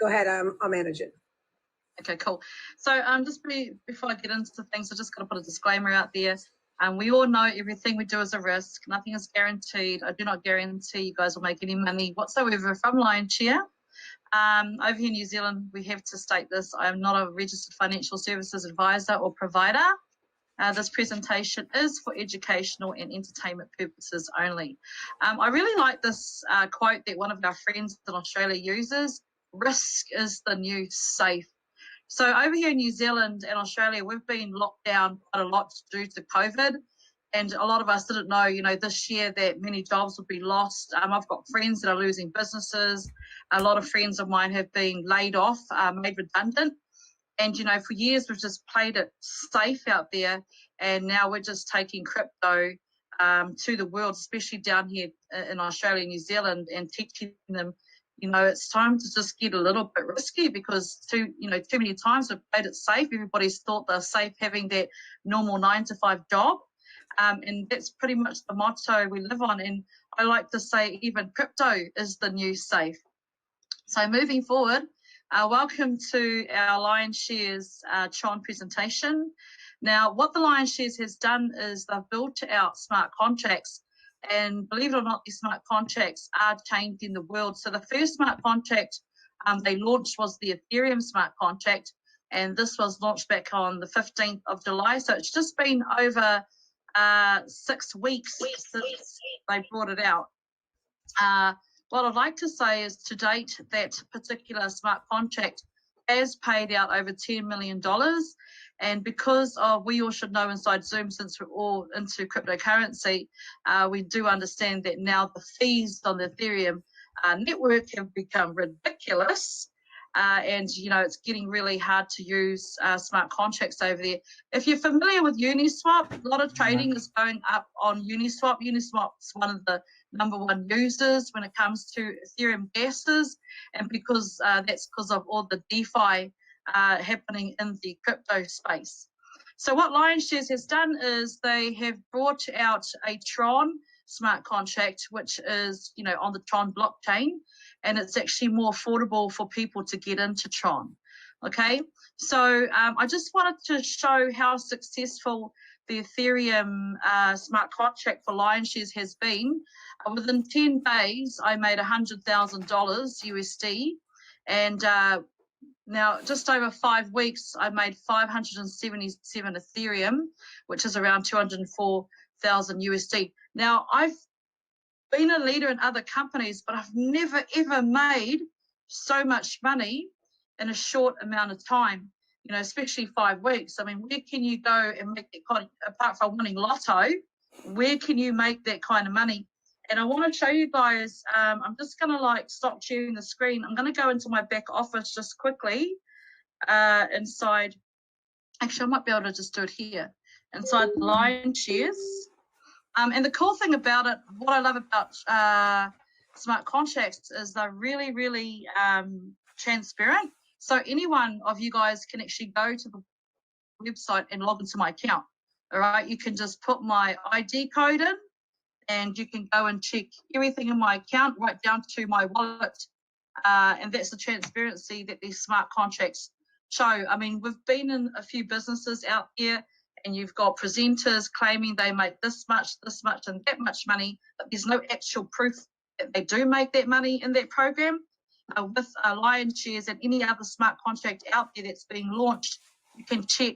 Go ahead, I'll manage it. Okay, cool. So just before I get into things, I just got to put a disclaimer out there. We all know everything we do is a risk. Nothing is guaranteed. I do not guarantee you guys will make any money whatsoever from Lionshare. Over here in New Zealand, we have to state this. I am not a registered financial services advisor or provider. This presentation is for educational and entertainment purposes only. I really like this quote that one of our friends in Australia uses: risk is the new safe. So over here in New Zealand and Australia, we've been locked down quite a lot due to COVID. And a lot of us didn't know, this year that many jobs would be lost. I've got friends that are losing businesses. A lot of friends of mine have been laid off, made redundant. And, for years, we've just played it safe out there. And now we're just taking crypto to the world, especially down here in Australia and New Zealand, and teaching them, it's time to just get a little bit risky, because too many times we've played it safe. Everybody's thought they're safe having that normal 9-to-5 job. And that's pretty much the motto we live on. And I like to say even crypto is the new safe. So moving forward, welcome to our Lionshares TRON presentation. Now, what the Lionshares has done is they've built out smart contracts. And believe it or not, these smart contracts are changing the world. So the first smart contract they launched was the Ethereum smart contract. And this was launched back on the 15th of July. So it's just been over 6 weeks since they brought it out. What I'd like to say is, to date, that particular smart contract has paid out over $10 million. And because we all should know inside Zoom, since we're all into cryptocurrency, we do understand that now the fees on the Ethereum network have become ridiculous. And, it's getting really hard to use smart contracts over there. If you're familiar with Uniswap, a lot of trading is going up on Uniswap. Uniswap's one of the #1 users when it comes to Ethereum gases, and that's because of all the DeFi happening in the crypto space. So what Lionshares has done is they have brought out a TRON smart contract, which is, on the TRON blockchain, and it's actually more affordable for people to get into TRON. Okay, so I just wanted to show how successful the Ethereum smart contract for Lionshares has been. Within 10 days, I made $100,000 USD, and now just over 5 weeks, I made 577 Ethereum, which is around 204,000 USD. Now, I've been a leader in other companies, but I've never ever made so much money in a short amount of time, especially 5 weeks. I mean, where can you go and make that kind of, apart from winning lotto, where can you make that kind of money? And I want to show you guys, I'm just going to stop sharing the screen. I'm going to go into my back office just quickly inside. Actually, I might be able to just do it here inside Lionshares. And the cool thing about it, what I love about smart contracts is they're really, really transparent. So anyone of you guys can actually go to the website and log into my account. All right, you can just put my ID code in, and you can go and check everything in my account right down to my wallet. And that's the transparency that these smart contracts show. I mean, we've been in a few businesses out there, and you've got presenters claiming they make this much, and that much money, but there's no actual proof that they do make that money in that program. With Lionshares and any other smart contract out there that's being launched, you can check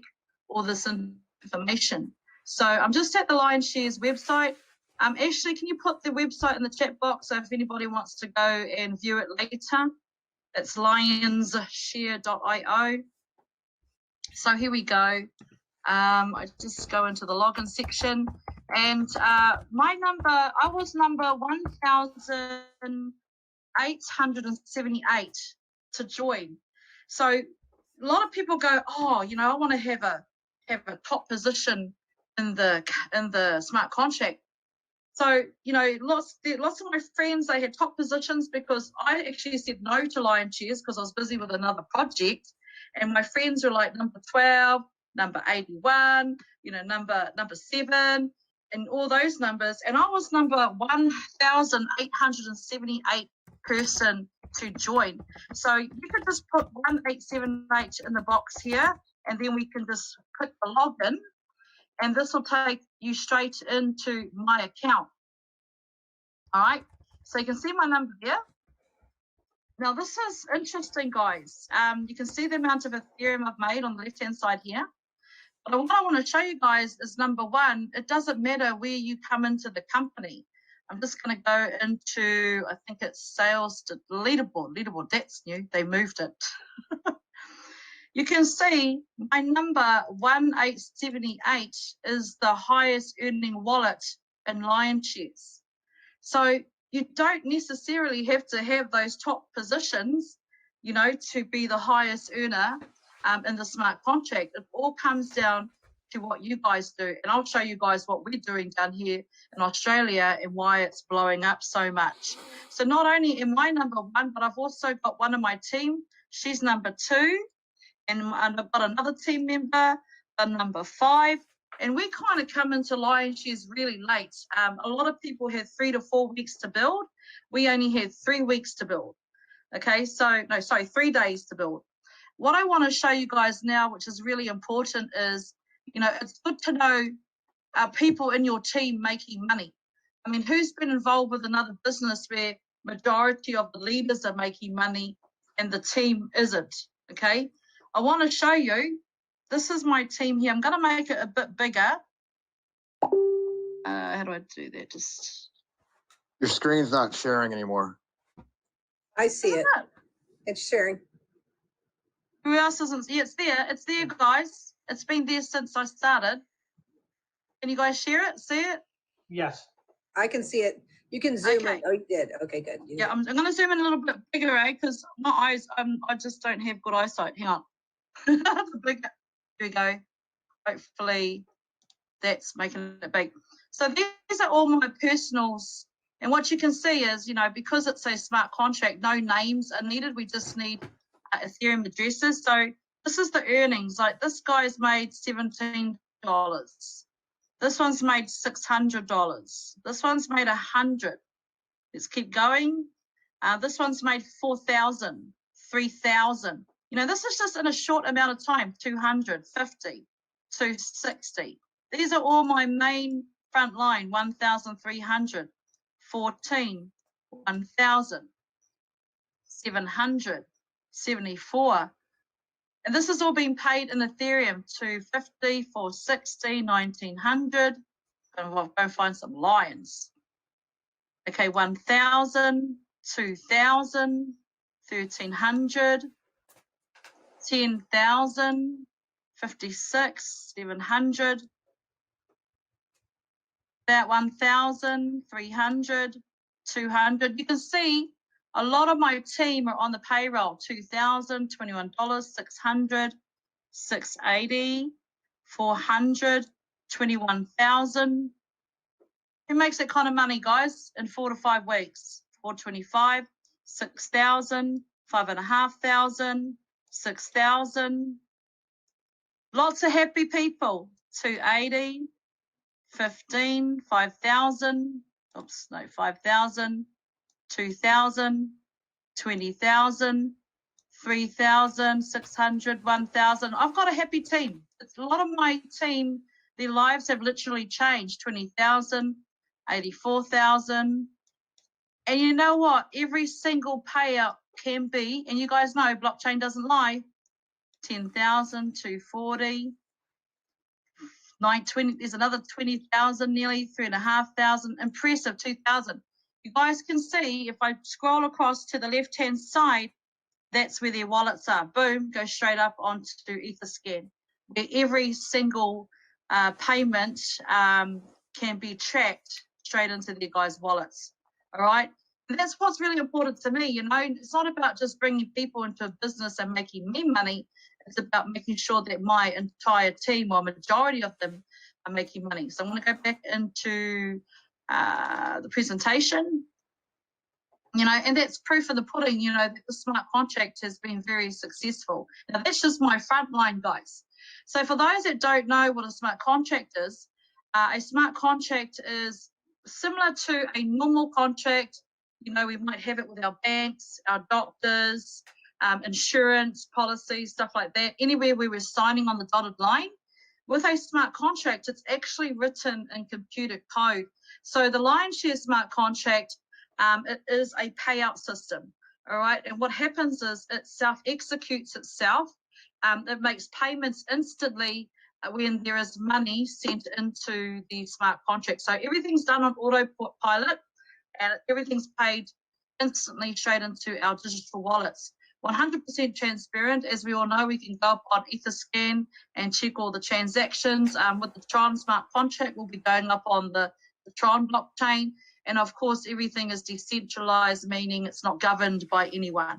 all this information. So I'm just at the Lionshares website. Ashley, can you put the website in the chat box so if anybody wants to go and view it later? It's lionsshare.io. So here we go. I just go into the login section, and my number, I was number 1,878 to join. So a lot of people go, oh, I want to have a top position in the smart contract. So, lots of my friends, they had top positions because I actually said no to Lionshares because I was busy with another project, and my friends were like number 12, number 81, number 7, and all those numbers. And I was number 1,878 person to join. So you could just put 187H in the box here, and then we can just click the login, and this will take you straight into my account. All right, so you can see my number there. Now this is interesting, guys. You can see the amount of Ethereum I've made on the left-hand side here. But what I want to show you guys is, number one, it doesn't matter where you come into the company. I'm just going to go into, I think it's sales to leaderboard. Leaderboard, that's new. They moved it. You can see my number 1878 is the highest earning wallet in Lion Shares. So you don't necessarily have to have those top positions, you know, to be the highest earner in the smart contract. It all comes down to what you guys do. And I'll show you guys what we're doing down here in Australia and why it's blowing up so much. So not only am I number one, but I've also got one of my team. She's number two. And I've got another team member, number 5. And we kind of come into Lion Shares really late. A lot of people have 3 to 4 weeks to build. We only had 3 weeks to build. Okay, so, no, sorry, 3 days to build. What I want to show you guys now, which is really important, is, you know, it's good to know people in your team making money. I mean, who's been involved with another business where majority of the leaders are making money and the team isn't, okay? I want to show you, this is my team here. I'm going to make it a bit bigger. How do I do that? Just. Your screen's not sharing anymore. I see it. It's sharing. Who else isn't? Yeah, it's there. It's there, guys. It's been there since I started. Can you guys share it? See it? Yes. I can see it. You can zoom Okay. in. Oh, you did. Okay, good. Yeah, I'm going to zoom in a little bit bigger, because my eyes, I just don't have good eyesight. Hang on. Bigger. Here we go. Hopefully that's making it big. So these are all my personals. And what you can see is, you know, because it's a smart contract, no names are needed. We just need Ethereum addresses. So this is the earnings. Like this guy's made $17. This one's made $600. This one's made $100. Let's keep going. This one's made $4,000, $3,000. You know, this is just in a short amount of time, 250, 260. These are all my main front line, 1,300, 14, 1,000, 700, 74. And this has all been paid in Ethereum, 250, 460, 1,900. And we'll go find some lions. Okay, 1,000, 2,000, 1,300, 10,000, 56, 700, that 1,300, 200. You can see a lot of my team are on the payroll. 2,000, $21, 600, 680, 400, 21,000. Who makes that kind of money, guys, in 4 to 5 weeks? 425, 6,000, 5,500, 6,000. Lots of happy people. 280, 15, 5,000. Oops, no, 5,000, 2,000, 20,000, 3,000, 600, 1,000. I've got a happy team. It's a lot of my team, their lives have literally changed. 20,000, 84,000. And you know what? Every single payout can be, and you guys know blockchain doesn't lie, 10,000, 240, 920. There's another 20,000, nearly 3,500. Impressive, 2,000. You guys can see if I scroll across to the left-hand side, that's where their wallets are. Boom, go straight up onto Etherscan, where every single payment can be tracked straight into their guys' wallets. All right. And that's what's really important to me. You know, it's not about just bringing people into a business and making me money. It's about making sure that my entire team, or majority of them, are making money. So I'm going to go back into the presentation. You know, and that's proof of the pudding, you know, that the smart contract has been very successful. Now, that's just my front line, guys. So for those that don't know what a smart contract is, a smart contract is similar to a normal contract. we might have it with our banks, our doctors, insurance policies, stuff like that. Anywhere where we're signing on the dotted line, with a smart contract, it's actually written in computer code. So the Lionshare smart contract, it is a payout system, all right? And what happens is it self-executes itself. It makes payments instantly when there is money sent into the smart contract. So everything's done on autopilot and everything's paid instantly straight into our digital wallets. 100% transparent. As we all know, we can go up on Etherscan and check all the transactions. With the TRON smart contract, we'll be going up on the TRON blockchain. And of course, everything is decentralized, meaning it's not governed by anyone.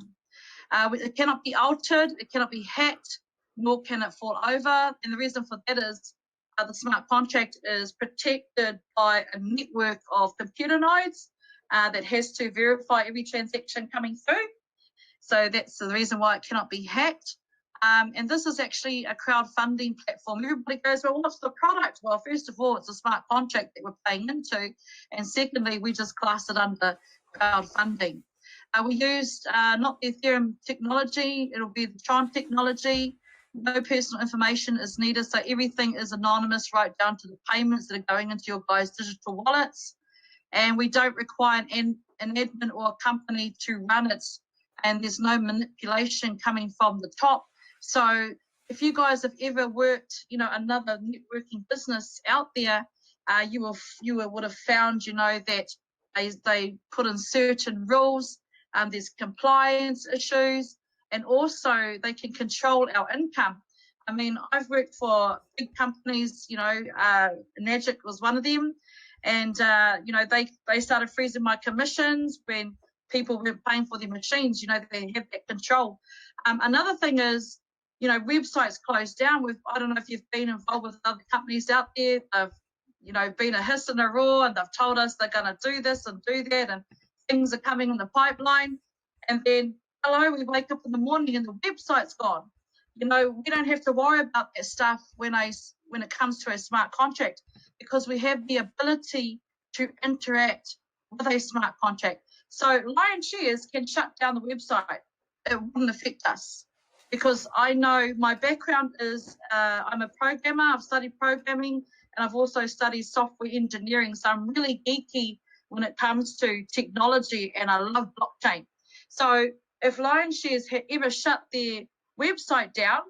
It cannot be altered, it cannot be hacked, nor can it fall over. And the reason for that is the smart contract is protected by a network of computer nodes that has to verify every transaction coming through. So that's the reason why it cannot be hacked. And this is actually a crowdfunding platform. Everybody goes, well, what's the product? Well, first of all, it's a smart contract that we're paying into. And secondly, we just class it under crowdfunding. We used not the Ethereum technology, it'll be the TRON technology. No personal information is needed, so everything is anonymous right down to the payments that are going into your guys' digital wallets. And we don't require an admin or a company to run it, and there's no manipulation coming from the top. So if you guys have ever worked, another networking business out there, you would have found, that they put in certain rules. There's compliance issues, and also they can control our income. I mean, I've worked for big companies, Magic was one of them, and they started freezing my commissions when people weren't paying for their machines. They have that control. Another thing is, websites closed down. I don't know if you've been involved with other companies out there. They've been a hiss and a roar, and they've told us they're going to do this and do that, and things are coming in the pipeline. And then, hello, we wake up in the morning and the website's gone. We don't have to worry about that stuff when it comes to a smart contract, because we have the ability to interact with a smart contract. So Lionshare can shut down the website. It wouldn't affect us, because I know my background is I'm a programmer. I've studied programming, and I've also studied software engineering. So I'm really geeky when it comes to technology, and I love blockchain. So if Lionshare had ever shut their website down,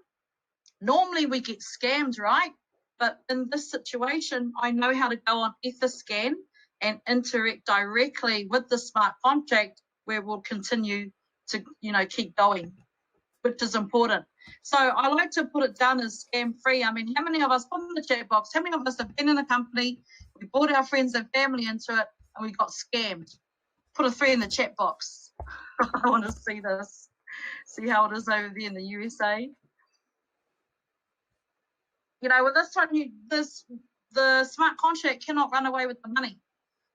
normally we get scammed, right? But in this situation, I know how to go on Etherscan and interact directly with the smart contract, where we'll continue to, keep going, which is important. So I like to put it down as scam-free. I mean, how many of us, put in the chat box, how many of us have been in a company, we brought our friends and family into it, and we got scammed? Put a 3 in the chat box. I want to see this. See how it is over there in the USA. With this one, the smart contract cannot run away with the money.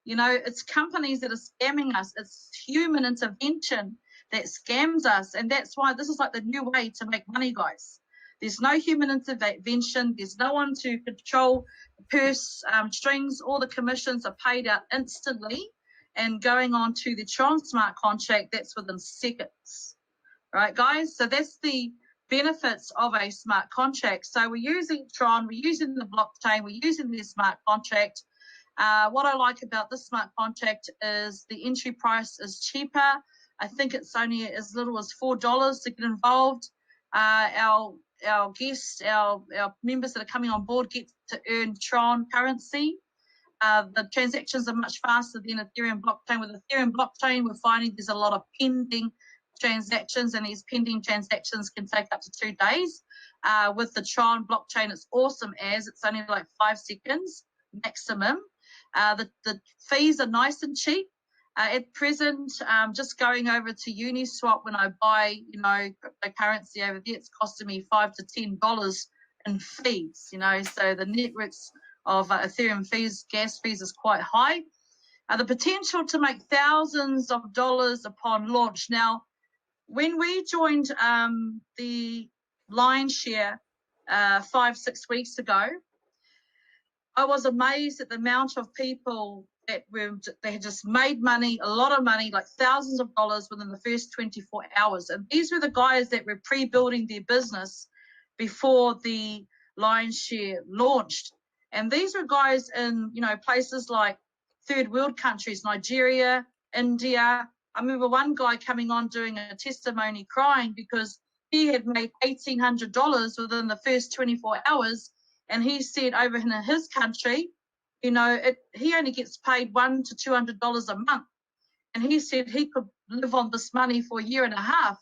It's companies that are scamming us. It's human intervention that scams us. And that's why this is like the new way to make money, guys. There's no human intervention. There's no one to control the purse strings. All the commissions are paid out instantly. And going on to the TRON smart contract, that's within seconds. Right, guys? So that's the benefits of a smart contract. So we're using TRON, we're using the blockchain, we're using the smart contract. What I like about this smart contract is the entry price is cheaper. I think it's only as little as $4 to get involved. Our guests, our members that are coming on board get to earn TRON currency. The transactions are much faster than Ethereum blockchain. With Ethereum blockchain, we're finding there's a lot of pending transactions, and these pending transactions can take up to 2 days. With the TRON blockchain, it's awesome as it's only like 5 seconds maximum. The fees are nice and cheap. At present, just going over to Uniswap when I buy, cryptocurrency over there, it's costing me $5 to $10 in fees, so the networks of Ethereum fees, gas fees is quite high. The potential to make thousands of dollars upon launch. Now, when we joined the Lionshare 5-6 weeks ago, I was amazed at the amount of people that they had just made money, a lot of money, like thousands of dollars within the first 24 hours. And these were the guys that were pre-building their business before the lion's share launched. And these were guys in, you know, places like third world countries, Nigeria, India. I remember one guy coming on doing a testimony crying because he had made $1,800 within the first 24 hours. And he said over in his country, you know, he only gets paid $100 to $200 a month. And he said he could live on this money for a year and a half.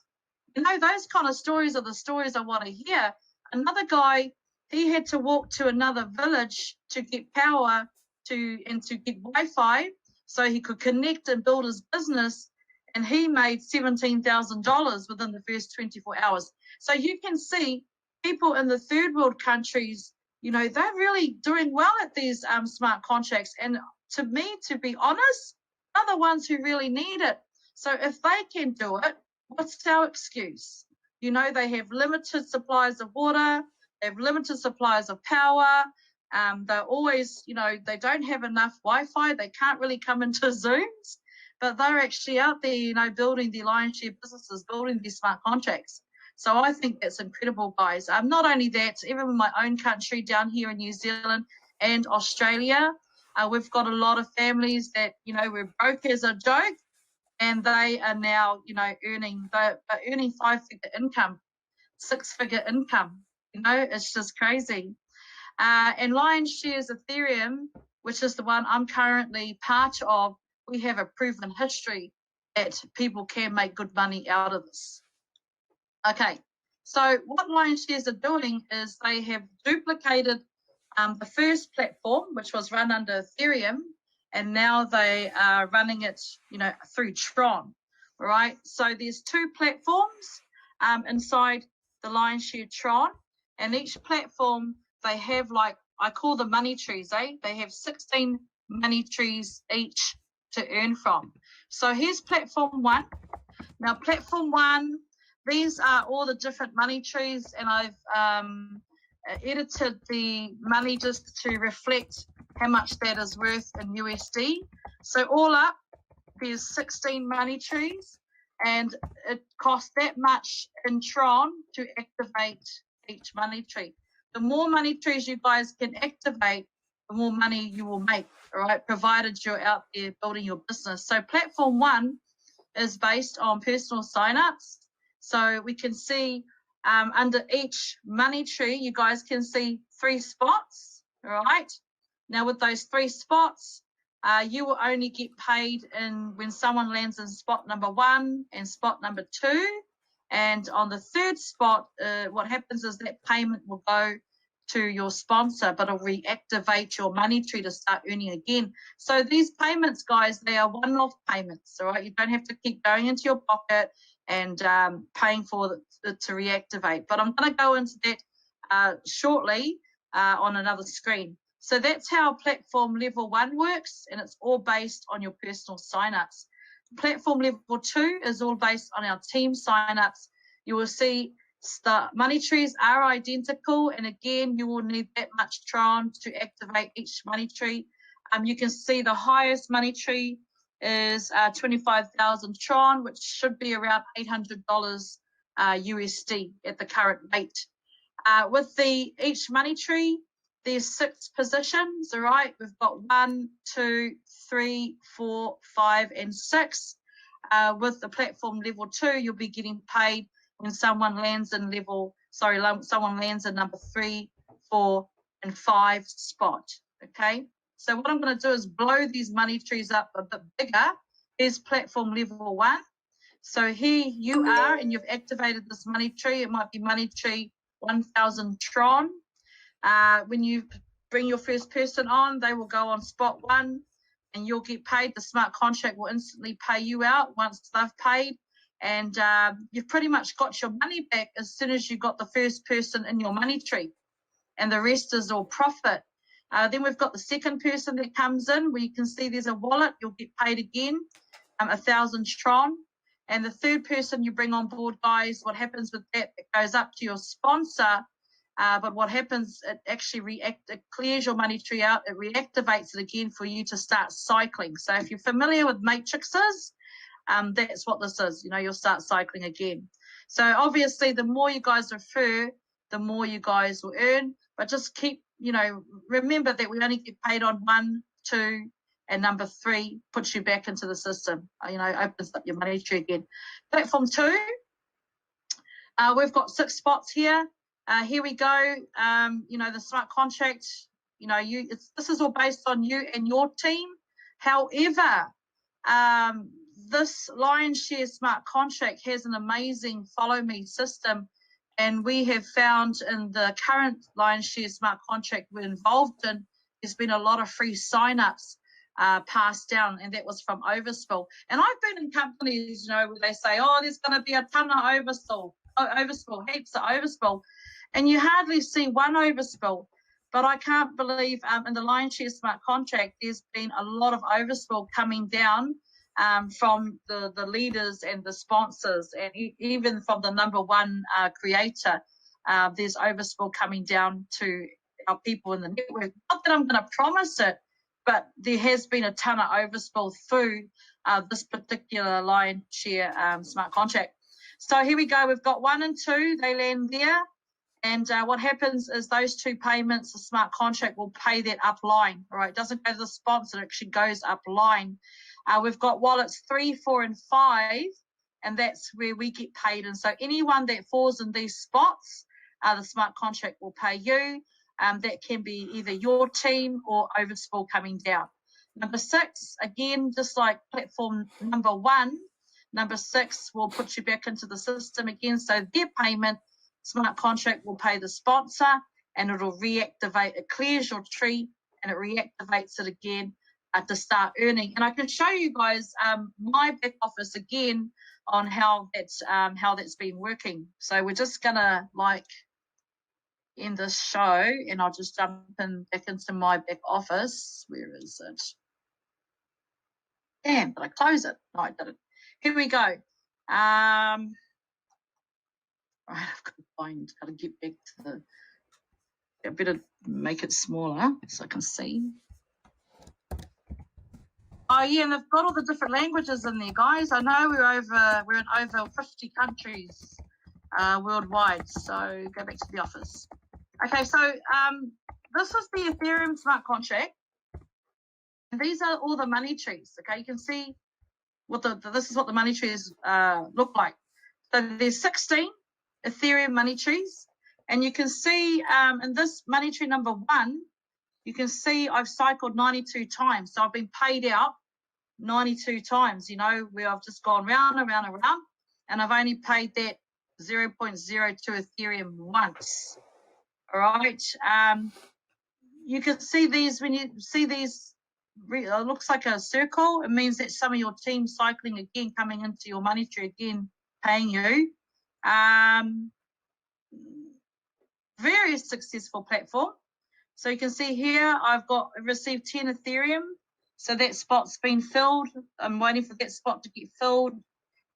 You know, those kind of stories are the stories I want to hear. Another guy, he had to walk to another village to get power and to get Wi-Fi so he could connect and build his business. And he made $17,000 within the first 24 hours. So you can see people in the third world countries, you know, they're really doing well at these smart contracts. And to me, to be honest, they're the ones who really need it. So if they can do it, what's our excuse? You know, they have limited supplies of water, they have limited supplies of power. They're always, you know, they don't have enough Wi-Fi. They can't really come into Zooms, but they're actually out there, you know, building the lion's share businesses, building these smart contracts. So I think that's incredible, guys. Not only that, even in my own country down here in New Zealand and Australia, we've got a lot of families that, you know, were broke as a joke, and they are now, you know, earning 5-figure income, 6-figure income. You know, it's just crazy. And Lion's Shares Ethereum, which is the one I'm currently part of, we have a proven history that people can make good money out of this. Okay, so what Lion's Shares are doing is they have duplicated the first platform, which was run under Ethereum, and now they are running it, you know, through TRON, right? So there's 2 platforms inside the Lion's Share TRON, and each platform, they have, like, I call them money trees, They have 16 money trees each to earn from. So here's platform 1. Now, platform 1, these are all the different money trees, and I've edited the money just to reflect how much that is worth in USD. So all up, there's 16 money trees, and it costs that much in TRON to activate each money tree. The more money trees you guys can activate, the more money you will make, all right, provided you're out there building your business. So platform 1 is based on personal signups. So we can see under each money tree, you guys can see 3 spots, all right? Now with those 3 spots, you will only get paid when someone lands in spot number 1 and spot number 2. And on the 3rd spot, what happens is that payment will go to your sponsor, but it'll reactivate your money tree to start earning again. So these payments, guys, they are one-off payments, all right? You don't have to keep going into your pocket and paying for it to reactivate. But I'm going to go into that shortly on another screen. So that's how platform level 1 works, and it's all based on your personal signups. Platform level 2 is all based on our team signups. You will see the money trees are identical, and again, you will need that much TRON to activate each money tree. You can see the highest money tree is 25,000 TRON, which should be around $800 USD at the current rate. With each money tree, there's 6 positions, all right? We've got 1, 2, 3, 4, 5, and 6. With the platform level 2, you'll be getting paid when someone lands in someone lands in number 3, 4, and 5 spot, okay? So what I'm going to do is blow these money trees up a bit bigger. Here's platform level 1. So here you are, and you've activated this money tree. It might be money tree 1000 TRON. When you bring your first person on, they will go on spot 1, and you'll get paid. The smart contract will instantly pay you out once they've paid. And you've pretty much got your money back as soon as you got the first person in your money tree, and the rest is all profit. Then we've got the second person that comes in, where you can see there's a wallet. You'll get paid again, 1000 TRON. And the third person you bring on board, guys, what happens with that, it goes up to your sponsor, But what happens, it actually it clears your money tree out, it reactivates it again for you to start cycling. So if you're familiar with matrices, that's what this is. You know, you'll start cycling again. So obviously, the more you guys refer, the more you guys will earn. But just keep, you know, remember that we only get paid on 1, 2, and number 3 puts you back into the system. You know, opens up your money tree again. Platform 2, we've got 6 spots here. Here we go. You know, the smart contract. You know, this is all based on you and your team. However, this Lion's Share smart contract has an amazing follow me system, and we have found in the current Lion's Share smart contract we're involved in, there's been a lot of free sign-ups passed down, and that was from overspill. And I've been in companies, you know, where they say, oh, there's going to be a ton of overspill, heaps of overspill, and you hardly see one overspill. But I can't believe in the Lion's Share smart contract, there's been a lot of overspill coming down from the leaders and the sponsors, and even from the #1 creator. There's overspill coming down to our people in the network. Not that I'm going to promise it, but there has been a ton of overspill through this particular Lion's Share smart contract. So here we go. We've got 1 and 2. They land there. And what happens is those 2 payments, the smart contract will pay that upline. All right, it doesn't go to the sponsor, it actually goes upline. We've got wallets 3, 4, and 5, and that's where we get paid. And so anyone that falls in these spots, the smart contract will pay you. That can be either your team or overspill coming down. Number 6, again, just like platform #1, number 6 will put you back into the system again. So their payment, smart contract will pay the sponsor, and it'll reactivate. It clears your tree and it reactivates it again to start earning. And I can show you guys my back office again on how that's been working. So we're just gonna like end this show, and I'll just jump back into my back office. Where is it? Damn, did I close it? No, I didn't. Here we go. Right, I've got to get back to the. I better make it smaller so I can see. Oh yeah, and they've got all the different languages in there, guys. I know we're in over 50 countries worldwide. So go back to the office. Okay, so this is the Ethereum smart contract, and these are all the money trees. Okay, you can see what this is what the money trees look like. So there's 16 Ethereum money trees, and you can see in this money tree #1, you can see I've cycled 92 times. So I've been paid out 92 times, you know, where I've just gone round and round and round, and I've only paid that 0.02 Ethereum once. All right. You can see these, when you see these, it looks like a circle. It means that some of your team cycling again, coming into your money tree again, paying you. Very successful platform. So you can see here, I've received 10 Ethereum. So that spot's been filled. I'm waiting for that spot to get filled.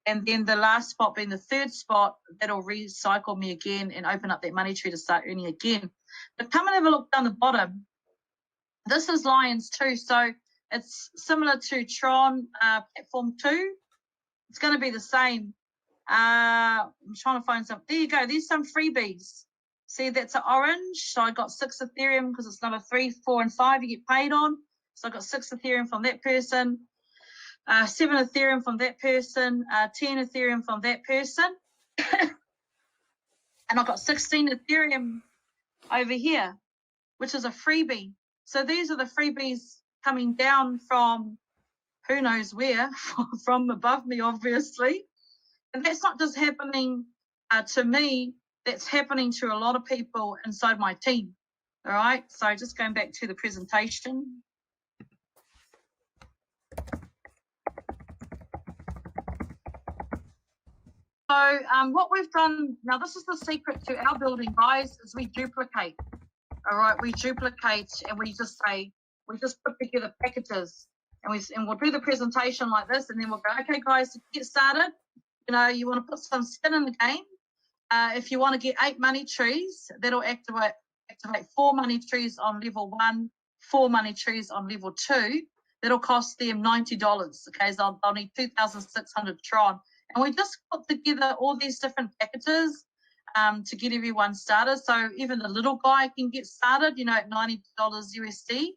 And then the last spot being the 3rd spot, that'll recycle me again and open up that money tree to start earning again. But come and have a look down the bottom. This is Lions 2. So it's similar to TRON platform 2. It's going to be the same. I'm trying to find some. There you go. There's some freebies. See, that's an orange. So I got 6 Ethereum because it's number 3, 4, and 5 you get paid on. So I got 6 Ethereum from that person, 7 Ethereum from that person, 10 Ethereum from that person. And I got 16 Ethereum over here, which is a freebie. So these are the freebies coming down from who knows where, from above me, obviously. And that's not just happening to me, that's happening to a lot of people inside my team. All right, so just going back to the presentation. So what we've done, now this is the secret to our building, guys, is we duplicate. All right, we duplicate, and we just put together packages, and we'll do the presentation like this, and then we'll go, okay, guys, to get started, you know, you want to put some skin in the game. if you want to get 8 money trees, that'll activate 4 money trees on level 1, 4 money trees on level 2. That'll cost them $90. Okay, so they'll need 2,600 TRON. And we just put together all these different packages to get everyone started. So even the little guy can get started, you know, at $90 USD.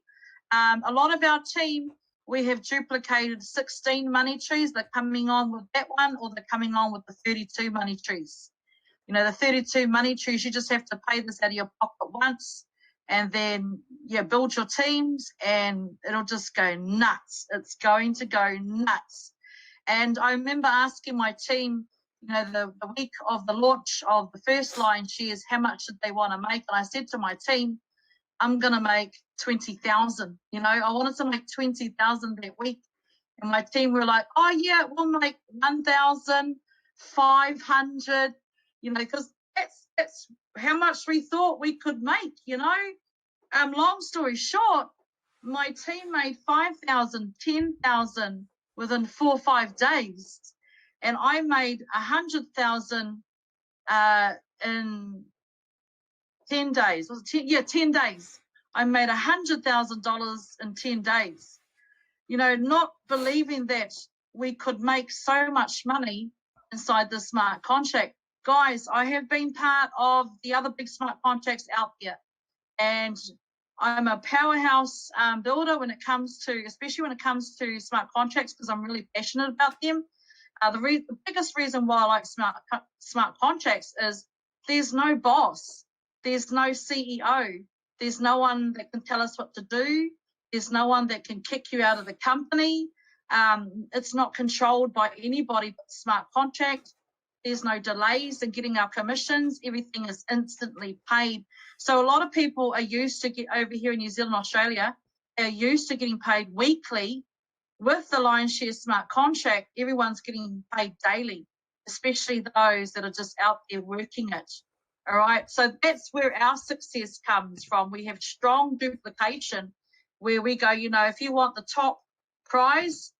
A lot of our team, we have duplicated 16 money trees. They're coming on with that one, or they're coming on with the 32 money trees. You know, the 32 money trees, you just have to pay this out of your pocket once, and then build your teams, and it'll just go nuts. It's going to go nuts. And I remember asking my team, you know, the week of the launch of the first line shares, how much did they want to make? And I said to my team, I'm going to make 20,000. You know, I wanted to make 20,000 that week. And my team were like, oh yeah, we'll make 1,500, you know, because that's how much we thought we could make, you know. Long story short, my team made 5,000, 10,000 within 4 or 5 days. And I made 100,000 in 10 days. Was it 10 days. I made $100,000 in 10 days. You know, not believing that we could make so much money inside the smart contract. Guys, I have been part of the other big smart contracts out there, and I'm a powerhouse builder when it comes to, especially when it comes to smart contracts, because I'm really passionate about them. The biggest reason why I like smart contracts is there's no boss, there's no CEO, there's no one that can tell us what to do, there's no one that can kick you out of the company. It's not controlled by anybody but smart contract. There's no delays in getting our commissions. Everything is instantly paid. So a lot of people are used to get over here in New Zealand, Australia, they're used to getting paid weekly. With the Lion's Share smart contract, everyone's getting paid daily, especially those that are just out there working it. All right, so that's where our success comes from. We have strong duplication where we go, you know, if you want the top prize,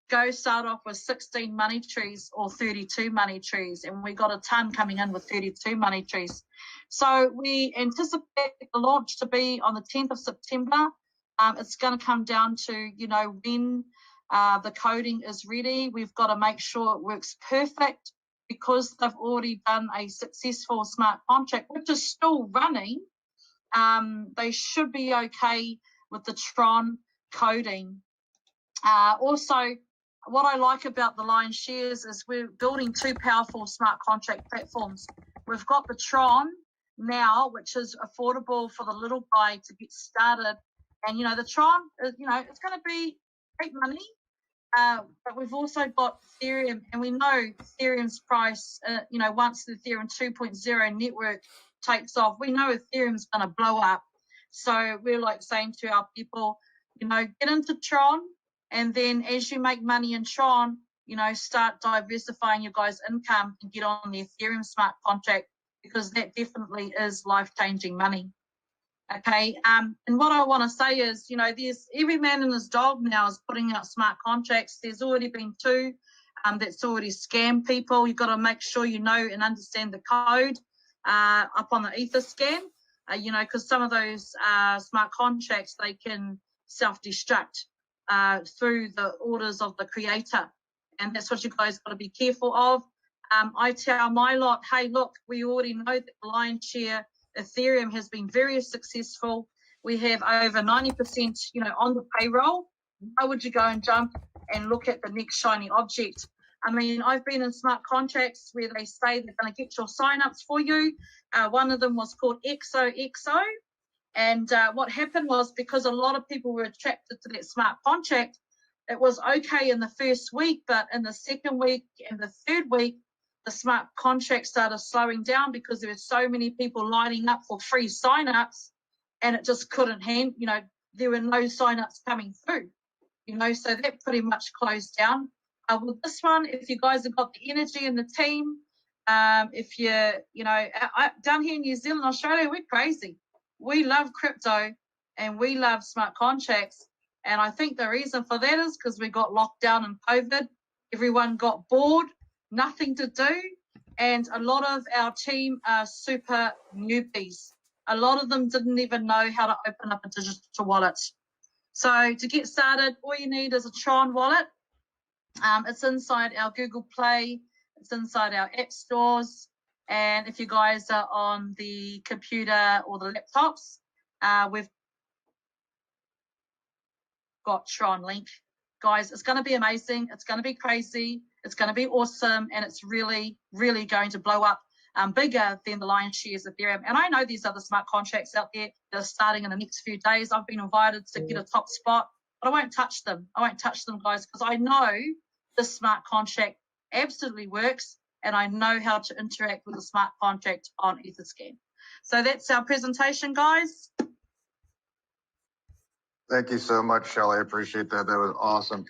go start off with 16 money trees or 32 money trees. And we got a ton coming in with 32 money trees. So we anticipate the launch to be on the 10th of September. It's going to come down to, you know, when the coding is ready. We've got to make sure it works perfect, because they've already done a successful smart contract, which is still running. They should be okay with the TRON coding. Also, what I like about the Lion's Shares is we're building 2 powerful smart contract platforms. We've got the TRON now, which is affordable for the little guy to get started. And, you know, the TRON, you know, it's going to be great money. But we've also got Ethereum, and we know Ethereum's price, you know, once the Ethereum 2.0 network takes off, we know Ethereum's going to blow up. So we're like saying to our people, you know, get into TRON, and then as you make money in TRON, you know, start diversifying your guys' income and get on the Ethereum smart contract, because that definitely is life-changing money. Okay, and what I want to say is, you know, there's every man and his dog now is putting out smart contracts. There's already been 2 that's already scammed people. You've got to make sure you know and understand the code up on the Etherscan, you know, because some of those smart contracts, they can self-destruct through the orders of the creator, and that's what you guys got to be careful of. I tell my lot, hey, look, we already know that the Lion's Share Ethereum has been very successful. We have over 90%, you know, on the payroll. Why would you go and jump and look at the next shiny object? I mean, I've been in smart contracts where they say they're going to get your signups for you. One of them was called XOXO. And what happened was, because a lot of people were attracted to that smart contract, it was okay in the first week, but in the second week and the third week, the smart contract started slowing down because there were so many people lining up for free signups, and it just couldn't handle, you know, there were no signups coming through, you know, so that pretty much closed down. With this one, if you guys have got the energy in the team, if you're, you know, down here in New Zealand, Australia, we're crazy. We love crypto and we love smart contracts. And I think the reason for that is because we got locked down in COVID. Everyone got bored, nothing to do. And a lot of our team are super newbies. A lot of them didn't even know how to open up a digital wallet. So to get started, all you need is a TRON wallet. It's inside our Google Play. It's inside our app stores. And if you guys are on the computer or the laptops, we've got TRON link. Guys, it's going to be amazing. It's going to be crazy. It's going to be awesome. And it's really, really going to blow up bigger than the lion's shares of Ethereum. And I know there's other smart contracts out there that are starting in the next few days. I've been invited to get a top spot, but I won't touch them. I won't touch them, guys, because I know this smart contract absolutely works, and I know how to interact with a smart contract on Etherscan. So that's our presentation, guys. Thank you so much, Shelly. I appreciate that. That was awesome.